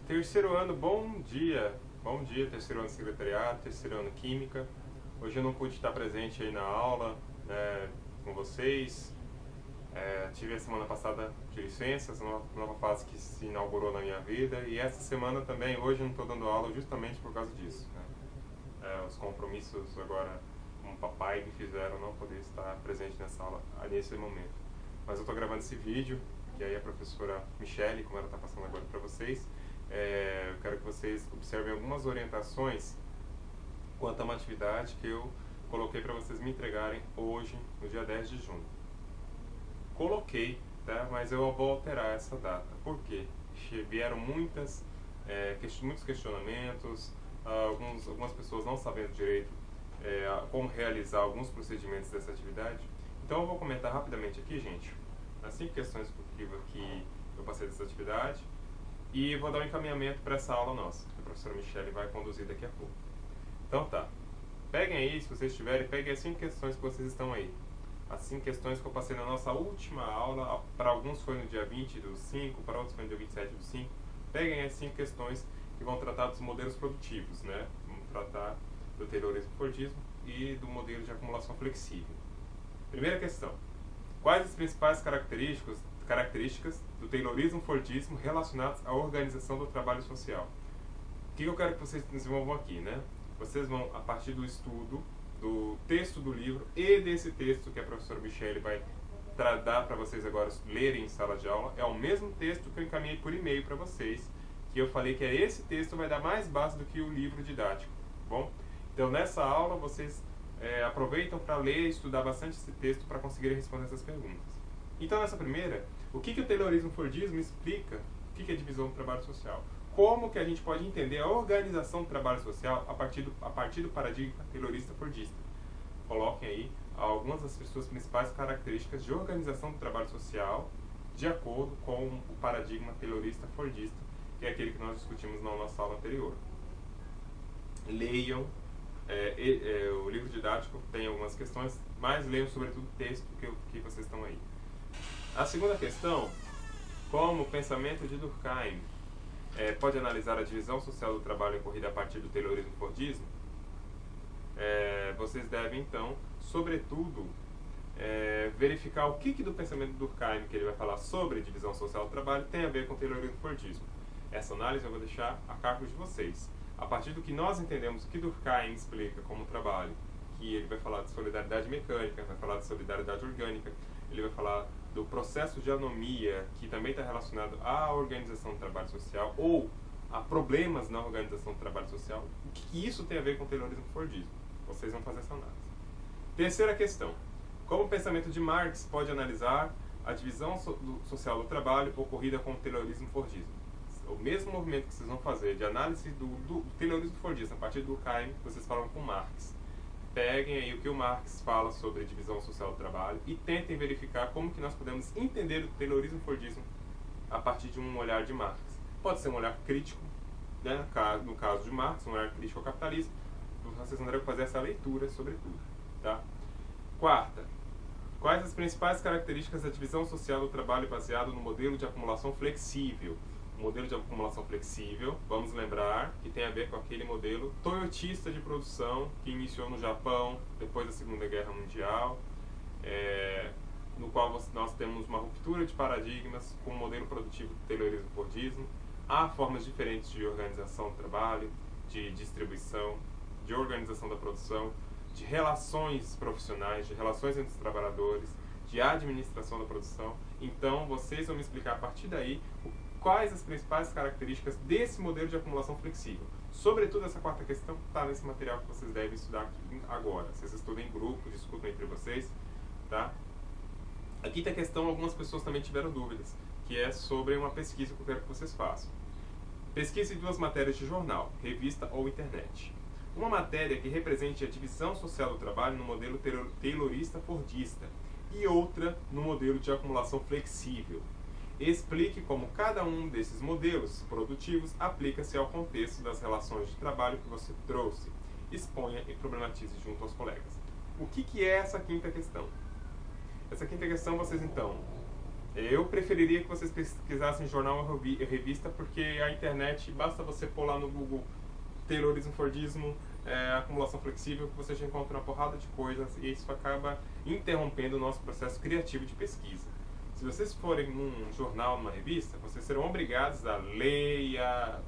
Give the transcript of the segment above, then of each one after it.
Terceiro ano, bom dia! Bom dia, terceiro ano de secretariado, terceiro ano química. Hoje eu não pude estar presente aí na aula, né, com vocês. Tive a semana passada de licença, essa nova fase que se inaugurou na minha vida. E essa semana também, hoje eu não estou dando aula justamente por causa disso, né? Os compromissos agora como papai me fizeram não poder estar presente nessa aula nesse momento. Mas eu estou gravando esse vídeo, que aí a professora Michele, como ela está passando agora para vocês, eu quero que vocês observem algumas orientações quanto a uma atividade que eu coloquei para vocês me entregarem hoje, no dia 10 de junho. Coloquei, tá? Mas eu vou alterar essa data. Por quê? Vieram muitos questionamentos, algumas pessoas não sabendo direito como realizar alguns procedimentos dessa atividade. Então eu vou comentar rapidamente aqui, gente, as 5 questões que eu passei dessa atividade e vou dar um encaminhamento para essa aula nossa, que a professora Michele vai conduzir daqui a pouco. Então tá, peguem aí, se vocês tiverem, peguem as 5 questões que vocês estão aí. As 5 questões que eu passei na nossa última aula, para alguns foi no dia 20 do 5, para outros foi no dia 27 do 5. Peguem as 5 questões que vão tratar dos modelos produtivos, né? Vamos tratar do Taylorismo-Fordismo e do modelo de acumulação flexível. Primeira questão. Quais as principais características do Taylorismo-Fordismo relacionadas à organização do trabalho social? O que eu quero que vocês desenvolvam aqui, né? Vocês vão, a partir do estudo do texto do livro e desse texto que a professora Michele vai dar para vocês agora lerem em sala de aula, é o mesmo texto que eu encaminhei por e-mail para vocês, que eu falei que esse texto vai dar mais base do que o livro didático, tá bom? Então nessa aula vocês aproveitam para ler e estudar bastante esse texto para conseguirem responder essas perguntas. Então nessa primeira, o que o Taylorismo-Fordismo explica? O que é a divisão do trabalho social? Como que a gente pode entender a organização do trabalho social a partir do paradigma taylorista-fordista? Coloquem aí algumas das suas principais características de organização do trabalho social de acordo com o paradigma taylorista-fordista, que é aquele que nós discutimos na nossa aula anterior. Leiam o livro didático, tem algumas questões, mas leiam sobretudo o texto que vocês estão aí. A segunda questão, como o pensamento de Durkheim pode analisar a divisão social do trabalho ocorrida a partir do Taylorismo-Fordismo? Vocês devem, então, sobretudo, verificar o que do pensamento do Durkheim, que ele vai falar sobre divisão social do trabalho, tem a ver com o Taylorismo-Fordismo. Essa análise eu vou deixar a cargo de vocês. A partir do que nós entendemos o que Durkheim explica como trabalho, que ele vai falar de solidariedade mecânica, vai falar de solidariedade orgânica, ele vai falar do processo de anomia, que também está relacionado à organização do trabalho social, ou a problemas na organização do trabalho social. O que isso tem a ver com o Taylorismo-Fordismo? Vocês vão fazer essa análise. Terceira questão. Como o pensamento de Marx pode analisar a divisão social do trabalho ocorrida com o Taylorismo-Fordismo? O mesmo movimento que vocês vão fazer de análise do Taylorismo-Fordismo a partir do Durkheim, vocês falam com Marx. Peguem aí o que o Marx fala sobre divisão social do trabalho e tentem verificar como que nós podemos entender o Taylorismo-Fordismo a partir de um olhar de Marx. Pode ser um olhar crítico, né? No caso de Marx, um olhar crítico ao capitalismo. Vocês vão fazer essa leitura sobretudo, tá? Quarta, quais as principais características da divisão social do trabalho baseado no modelo de acumulação flexível? O modelo de acumulação flexível, vamos lembrar que tem a ver com aquele modelo toyotista de produção que iniciou no Japão depois da Segunda Guerra Mundial, no qual nós temos uma ruptura de paradigmas com o modelo produtivo do Taylorismo-Fordismo. Há formas diferentes de organização do trabalho, de distribuição, de organização da produção, de relações profissionais, de relações entre os trabalhadores, de administração da produção. Então vocês vão me explicar a partir daí quais as principais características desse modelo de acumulação flexível. Sobretudo essa quarta questão está nesse material que vocês devem estudar aqui agora. Vocês estudam em grupo, discutam entre vocês, tá? A quinta questão, algumas pessoas também tiveram dúvidas, que é sobre uma pesquisa que eu quero que vocês façam. Pesquise 2 matérias de jornal, revista ou internet. Uma matéria que represente a divisão social do trabalho no modelo taylorista-fordista e outra no modelo de acumulação flexível. Explique como cada um desses modelos produtivos aplica-se ao contexto das relações de trabalho que você trouxe. Exponha e problematize junto aos colegas. O que é essa quinta questão? Essa quinta questão vocês então Eu preferiria que vocês pesquisassem jornal ou revista, porque a internet, basta você pôr lá no Google Taylorismo, Fordismo, acumulação flexível, que você já encontra uma porrada de coisas, e isso acaba interrompendo o nosso processo criativo de pesquisa. Se vocês forem num jornal, numa revista, vocês serão obrigados a ler e a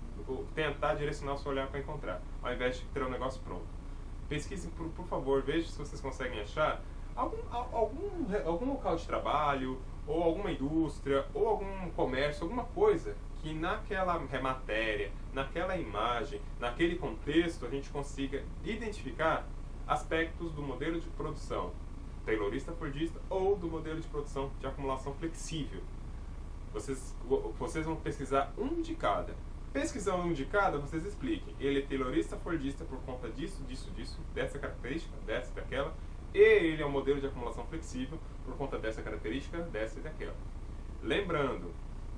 tentar direcionar o seu olhar para encontrar, ao invés de ter um negócio pronto. Pesquisem, por favor, vejam se vocês conseguem achar algum local de trabalho, ou alguma indústria, ou algum comércio, alguma coisa que naquela matéria, naquela imagem, naquele contexto, a gente consiga identificar aspectos do modelo de produção taylorista fordista ou do modelo de produção de acumulação flexível. Vocês vão pesquisar um de cada. Pesquisando um de cada, vocês expliquem. Ele é taylorista fordista por conta disso, dessa característica, dessa e daquela. E ele é um modelo de acumulação flexível por conta dessa característica, dessa e daquela. Lembrando,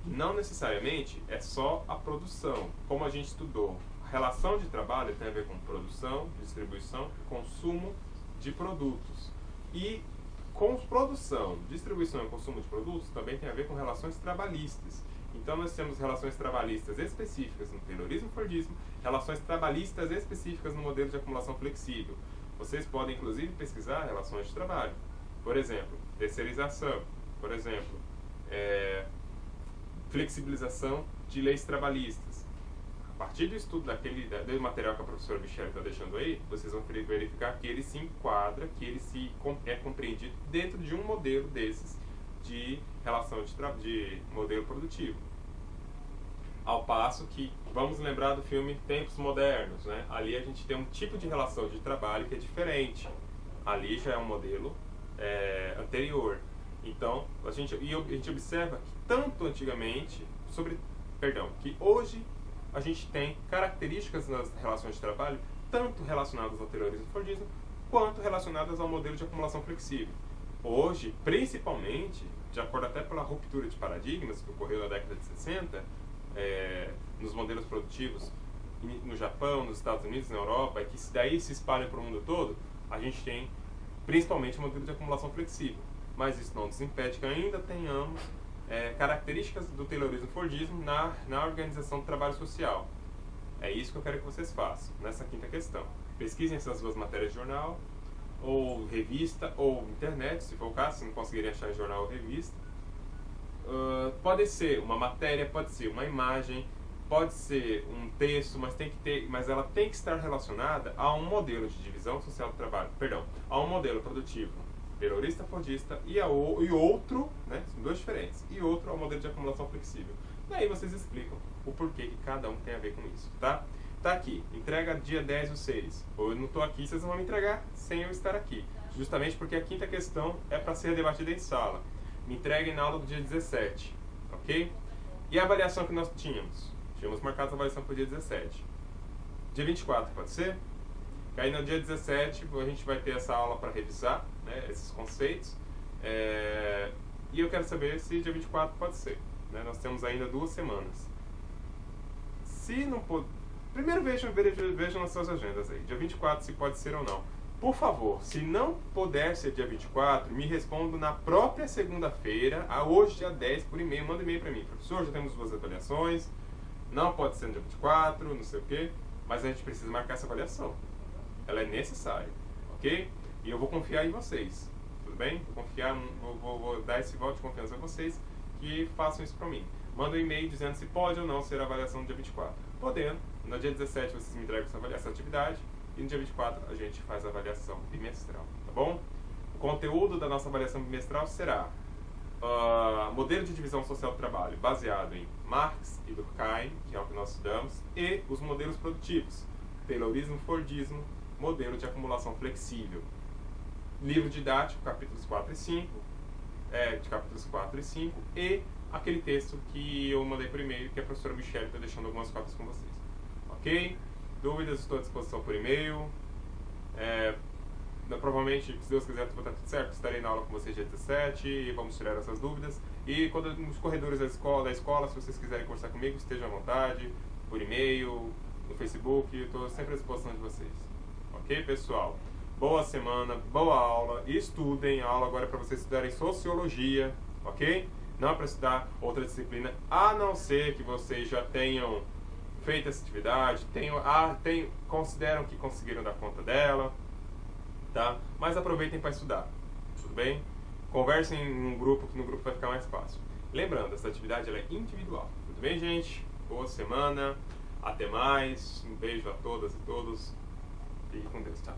não necessariamente é só a produção. Como a gente estudou, a relação de trabalho tem a ver com produção, distribuição e consumo de produtos. E com produção, distribuição e consumo de produtos também tem a ver com relações trabalhistas. Então nós temos relações trabalhistas específicas no taylorismo fordismo, relações trabalhistas específicas no modelo de acumulação flexível. Vocês podem inclusive pesquisar relações de trabalho. Por exemplo, terceirização. Por exemplo, flexibilização de leis trabalhistas. A partir do estudo do material que a professora Michele está deixando aí, vocês vão verificar que ele se enquadra, que ele é compreendido dentro de um modelo desses de relação de modelo produtivo. Ao passo que, vamos lembrar do filme Tempos Modernos, né? Ali a gente tem um tipo de relação de trabalho que é diferente. Ali já é um modelo anterior. Então, a gente observa que tanto antigamente, que hoje a gente tem características nas relações de trabalho, tanto relacionadas ao taylorismo e fordismo, quanto relacionadas ao modelo de acumulação flexível. Hoje, principalmente, de acordo até pela ruptura de paradigmas que ocorreu na década de 60, nos modelos produtivos no Japão, nos Estados Unidos, na Europa, e que daí se espalham para o mundo todo, a gente tem principalmente o modelo de acumulação flexível. Mas isso não nos impede que ainda tenhamos características do taylorismo fordismo na organização do trabalho social. É isso que eu quero que vocês façam nessa quinta questão. Pesquisem essas duas matérias de jornal, ou revista, ou internet, se for o caso, se não conseguirem achar em jornal ou revista. Pode ser uma matéria, pode ser uma imagem, pode ser um texto, mas ela tem que estar relacionada a um modelo de divisão social do trabalho, a um modelo produtivo taylorista fordista e outro, né, são dois diferentes, e outro é o modelo de acumulação flexível. Daí vocês explicam o porquê que cada um tem a ver com isso, tá? Tá aqui, entrega dia 10/6. Eu não estou aqui, vocês não vão me entregar sem eu estar aqui. Justamente porque a quinta questão é para ser debatida em sala. Me entreguem na aula do dia 17, ok? E a avaliação que nós tínhamos? Tínhamos marcado a avaliação para o dia 17. Dia 24, pode ser? Aí no dia 17 a gente vai ter essa aula para revisar, né, esses conceitos. E eu quero saber se dia 24 pode ser. Né? Nós temos ainda 2 semanas. Se não pode... Primeiro vejam nas suas agendas aí. Dia 24 se pode ser ou não. Por favor, se não puder ser dia 24, me responda na própria segunda-feira, hoje dia 10, por e-mail. Manda e-mail para mim. Professor, já temos 2 avaliações. Não pode ser no dia 24, não sei o quê. Mas a gente precisa marcar essa avaliação. Ela é necessária, ok? E eu vou confiar em vocês, tudo bem? Vou dar esse voto de confiança a vocês que façam isso para mim. Manda um e-mail dizendo se pode ou não ser a avaliação no dia 24. Podendo, no dia 17 vocês me entregam essa atividade e no dia 24 a gente faz a avaliação bimestral, tá bom? O conteúdo da nossa avaliação bimestral será modelo de divisão social do trabalho baseado em Marx e Durkheim, que é o que nós estudamos, e os modelos produtivos, taylorismo, fordismo, modelo de acumulação flexível. Livro didático, capítulos 4 e 5, e aquele texto que eu mandei por e-mail, que a professora Michele está deixando algumas cópias com vocês. Ok? Dúvidas, estou à disposição por e-mail. Provavelmente, se Deus quiser, vai estar tudo certo. Estarei na aula com vocês dia 17 e vamos tirar essas dúvidas. E quando nos corredores da escola, se vocês quiserem conversar comigo, estejam à vontade, por e-mail, no Facebook, estou sempre à disposição de vocês. Ok, pessoal? Boa semana, boa aula, estudem. A aula agora é para vocês estudarem sociologia, ok? não é para estudar outra disciplina, a não ser que vocês já tenham feito essa atividade, consideram que conseguiram dar conta dela, tá? Mas aproveitem para estudar, tudo bem? Conversem em um grupo, que no grupo vai ficar mais fácil. Lembrando, essa atividade ela é individual, tudo bem, gente? Boa semana, até mais, um beijo a todas e todos, fique com Deus, tá?